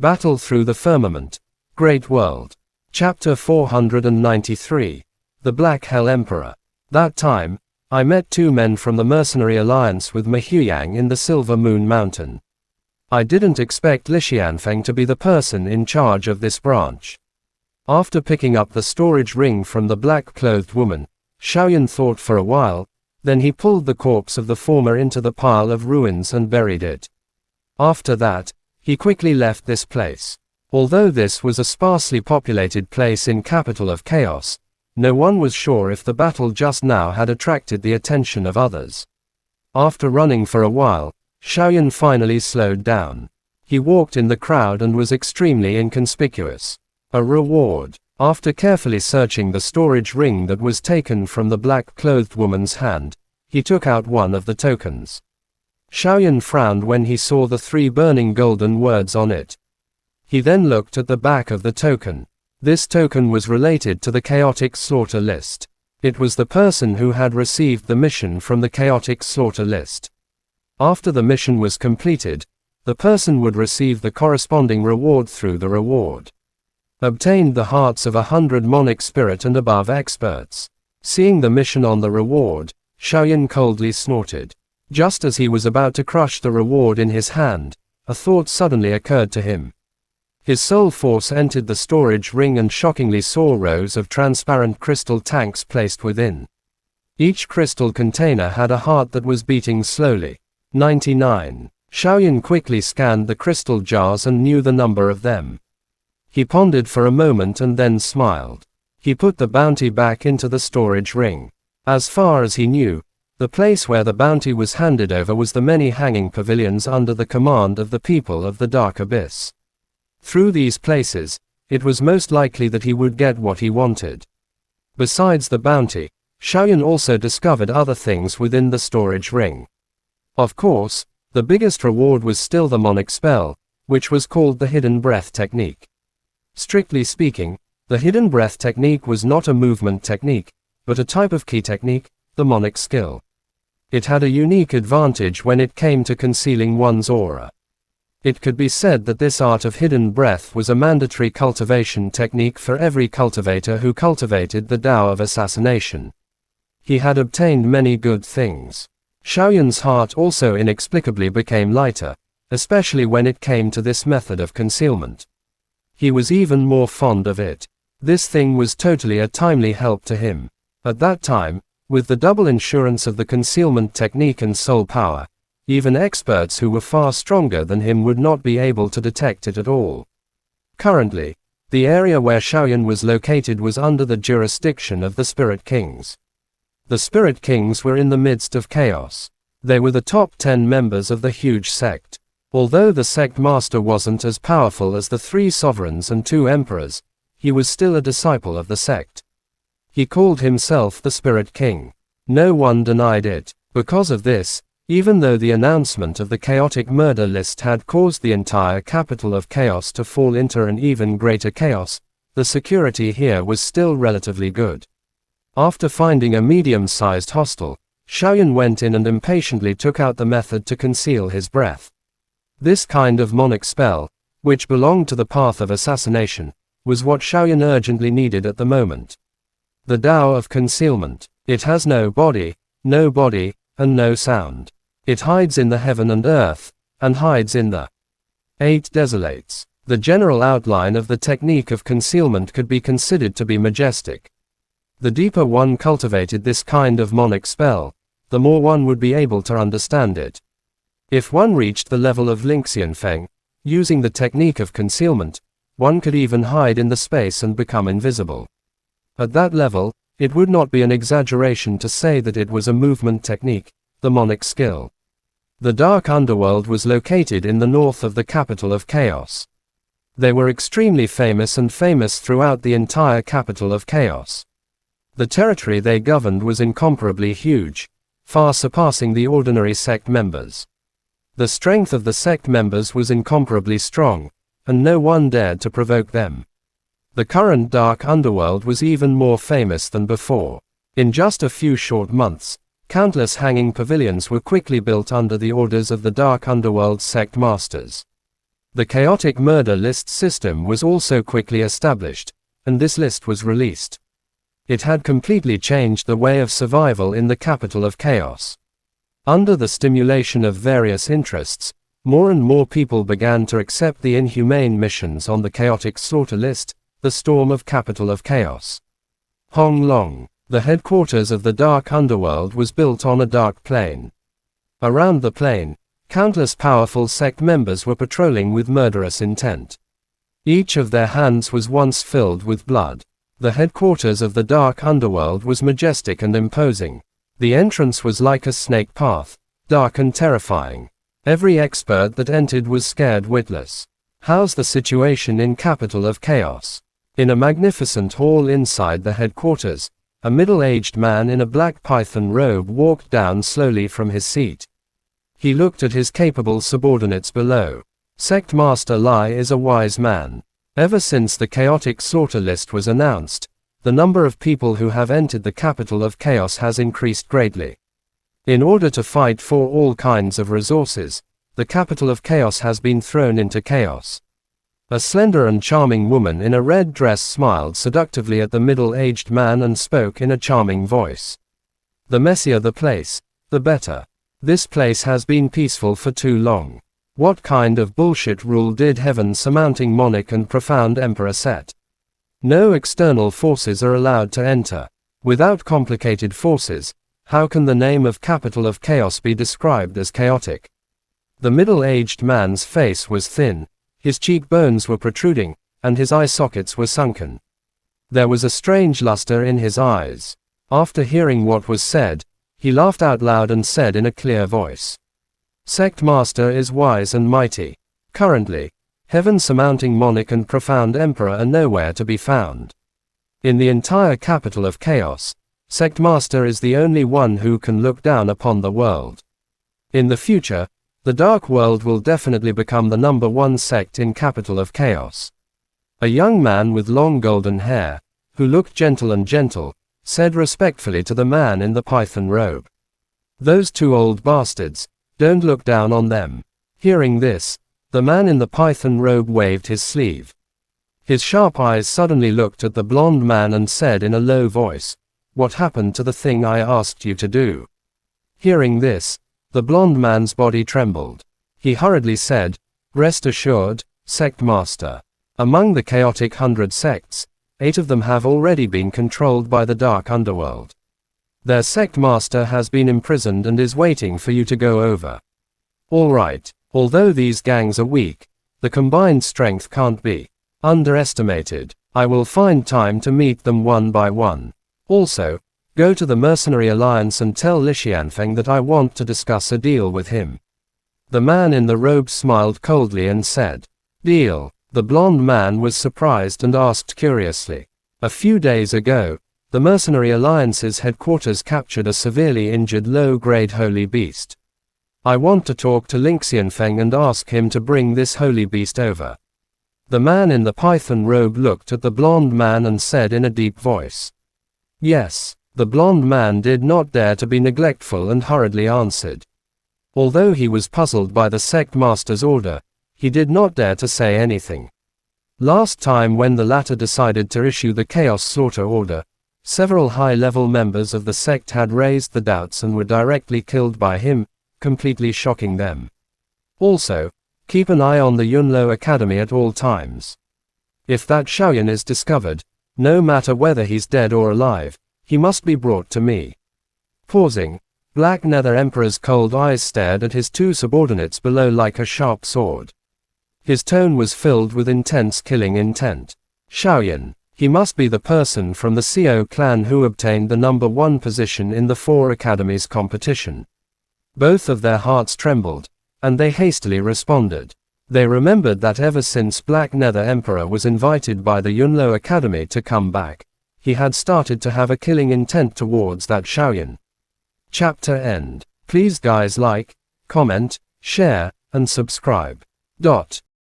Battle Through the Firmament. Great World. Chapter 493. The Black Hell Emperor. That time, I met two men from the mercenary alliance with Mahuyang in the Silver Moon Mountain. I didn't expect Li Xianfeng to be the person in charge of this branch. After picking up the storage ring from the black-clothed woman, Xiaoyan thought for a while, then he pulled the corpse of the former into the pile of ruins and buried it. After that, he quickly left this place. Although this was a sparsely populated place in Capital of Chaos, no one was sure if the battle just now had attracted the attention of others. After running for a while, Xiaoyan finally slowed down. He walked in the crowd and was extremely inconspicuous. A reward. After carefully searching the storage ring that was taken from the black-clothed woman's hand, he took out one of the tokens. Xiaoyan frowned when he saw the 3 burning golden words on it. He then looked at the back of the token. This token was related to the Chaotic Slaughter list. It was the person who had received the mission from the Chaotic Slaughter list. After the mission was completed, the person would receive the corresponding reward through the reward. Obtained the hearts of 100 Monic Spirit and above experts. Seeing the mission on the reward, Xiaoyan coldly snorted. Just as he was about to crush the reward in his hand, a thought suddenly occurred to him. His soul force entered the storage ring and shockingly saw rows of transparent crystal tanks placed within. Each crystal container had a heart that was beating slowly. 99. Xiaoyan quickly scanned the crystal jars and knew the number of them. He pondered for a moment and then smiled. He put the bounty back into the storage ring. As far as he knew, the place where the bounty was handed over was the many hanging pavilions under the command of the people of the Dark Abyss. Through these places, it was most likely that he would get what he wanted. Besides the bounty, Xiaoyan also discovered other things within the storage ring. Of course, the biggest reward was still the Monic spell, which was called the Hidden Breath Technique. Strictly speaking, the Hidden Breath Technique was not a movement technique, but a type of key technique, the Monic skill. It had a unique advantage when it came to concealing one's aura. It could be said that this art of hidden breath was a mandatory cultivation technique for every cultivator who cultivated the Tao of assassination. He had obtained many good things. Xiaoyan's heart also inexplicably became lighter, especially when it came to this method of concealment. He was even more fond of it. This thing was totally a timely help to him. At that time, with the double insurance of the concealment technique and soul power, even experts who were far stronger than him would not be able to detect it at all. Currently, the area where Xiaoyan was located was under the jurisdiction of the Spirit Kings. The Spirit Kings were in the midst of chaos. They were the top 10 members of the huge sect. Although the sect master wasn't as powerful as the 3 sovereigns and 2 emperors, he was still a disciple of the sect. He called himself the Spirit King. No one denied it. Because of this, even though the announcement of the chaotic murder list had caused the entire capital of chaos to fall into an even greater chaos, the security here was still relatively good. After finding a medium-sized hostel, Xiaoyan went in and impatiently took out the method to conceal his breath. This kind of Monic spell, which belonged to the path of assassination, was what Xiaoyan urgently needed at the moment. The Tao of concealment. It has no body, and no sound. It hides in the heaven and earth, and hides in the 8 desolates. The general outline of the technique of concealment could be considered to be majestic. The deeper one cultivated this kind of Monic spell, the more one would be able to understand it. If one reached the level of Li Xianfeng, using the technique of concealment, one could even hide in the space and become invisible. At that level, it would not be an exaggeration to say that it was a movement technique, the Monic skill. The Dark Underworld was located in the north of the capital of Chaos. They were extremely famous and famous throughout the entire capital of Chaos. The territory they governed was incomparably huge, far surpassing the ordinary sect members. The strength of the sect members was incomparably strong, and no one dared to provoke them. The current Dark Underworld was even more famous than before. In just a few short months, countless hanging pavilions were quickly built under the orders of the Dark Underworld sect masters. The chaotic murder list system was also quickly established, and this list was released. It had completely changed the way of survival in the capital of chaos. Under the stimulation of various interests, more and more people began to accept the inhumane missions on the chaotic slaughter list, the storm of capital of chaos. Hong Long, the headquarters of the dark underworld, was built on a dark plain. Around the plain, countless powerful sect members were patrolling with murderous intent. Each of their hands was once filled with blood. The headquarters of the dark underworld was majestic and imposing. The entrance was like a snake path, dark and terrifying. Every expert that entered was scared witless. How's the situation in capital of chaos? In a magnificent hall inside the headquarters, a middle-aged man in a black python robe walked down slowly from his seat. He looked at his capable subordinates below. Sect Master Lai is a wise man. Ever since the chaotic slaughter list was announced, the number of people who have entered the capital of chaos has increased greatly. In order to fight for all kinds of resources, the capital of chaos has been thrown into chaos. A slender and charming woman in a red dress smiled seductively at the middle-aged man and spoke in a charming voice. The messier the place, the better. This place has been peaceful for too long. What kind of bullshit rule did Heaven Surmounting Monarch and Profound Emperor set? No external forces are allowed to enter. Without complicated forces, how can the name of capital of chaos be described as chaotic? The middle-aged man's face was thin, his cheekbones were protruding, and his eye sockets were sunken. There was a strange luster in his eyes. After hearing what was said, he laughed out loud and said in a clear voice, "Sect Master is wise and mighty. Currently, Heaven Surmounting Monarch and Profound Emperor are nowhere to be found. In the entire capital of chaos, Sect Master is the only one who can look down upon the world. In the future, the Dark World will definitely become the #1 sect in capital of chaos." A young man with long golden hair, who looked gentle and gentle, said respectfully to the man in the python robe, "Those two old bastards, don't look down on them." Hearing this, the man in the python robe waved his sleeve. His sharp eyes suddenly looked at the blonde man and said in a low voice, "What happened to the thing I asked you to do?" Hearing this, the blonde man's body trembled. He hurriedly said, "Rest assured, Sect Master. Among the chaotic 100 sects, 8 of them have already been controlled by the dark underworld. Their sect master has been imprisoned and is waiting for you to go over. All right, although these gangs are weak, the combined strength can't be underestimated. I will find time to meet them one by one. Also, go to the Mercenary Alliance and tell Li Xianfeng that I want to discuss a deal with him." The man in the robe smiled coldly and said, "Deal?" The blonde man was surprised and asked curiously, "A few days ago, the Mercenary Alliance's headquarters captured a severely injured low-grade holy beast. I want to talk to Li Xianfeng and ask him to bring this holy beast over." The man in the python robe looked at the blonde man and said in a deep voice, "Yes." The blonde man did not dare to be neglectful and hurriedly answered. Although he was puzzled by the sect master's order, he did not dare to say anything. Last time when the latter decided to issue the Chaos Slaughter order, several high-level members of the sect had raised the doubts and were directly killed by him, completely shocking them. Also, keep an eye on the Yunlo Academy at all times. If that Shaoyan is discovered, no matter whether he's dead or alive, he must be brought to me. Pausing, Black Nether Emperor's cold eyes stared at his two subordinates below like a sharp sword. His tone was filled with intense killing intent. Shaoyan, he must be the person from the Xiao clan who obtained the #1 position in the 4 academies competition. Both of their hearts trembled, and they hastily responded. They remembered that ever since Black Nether Emperor was invited by the Yunlo Academy to come back, he had started to have a killing intent towards that Shaoyan. Chapter end. Please guys like, comment, share, and subscribe.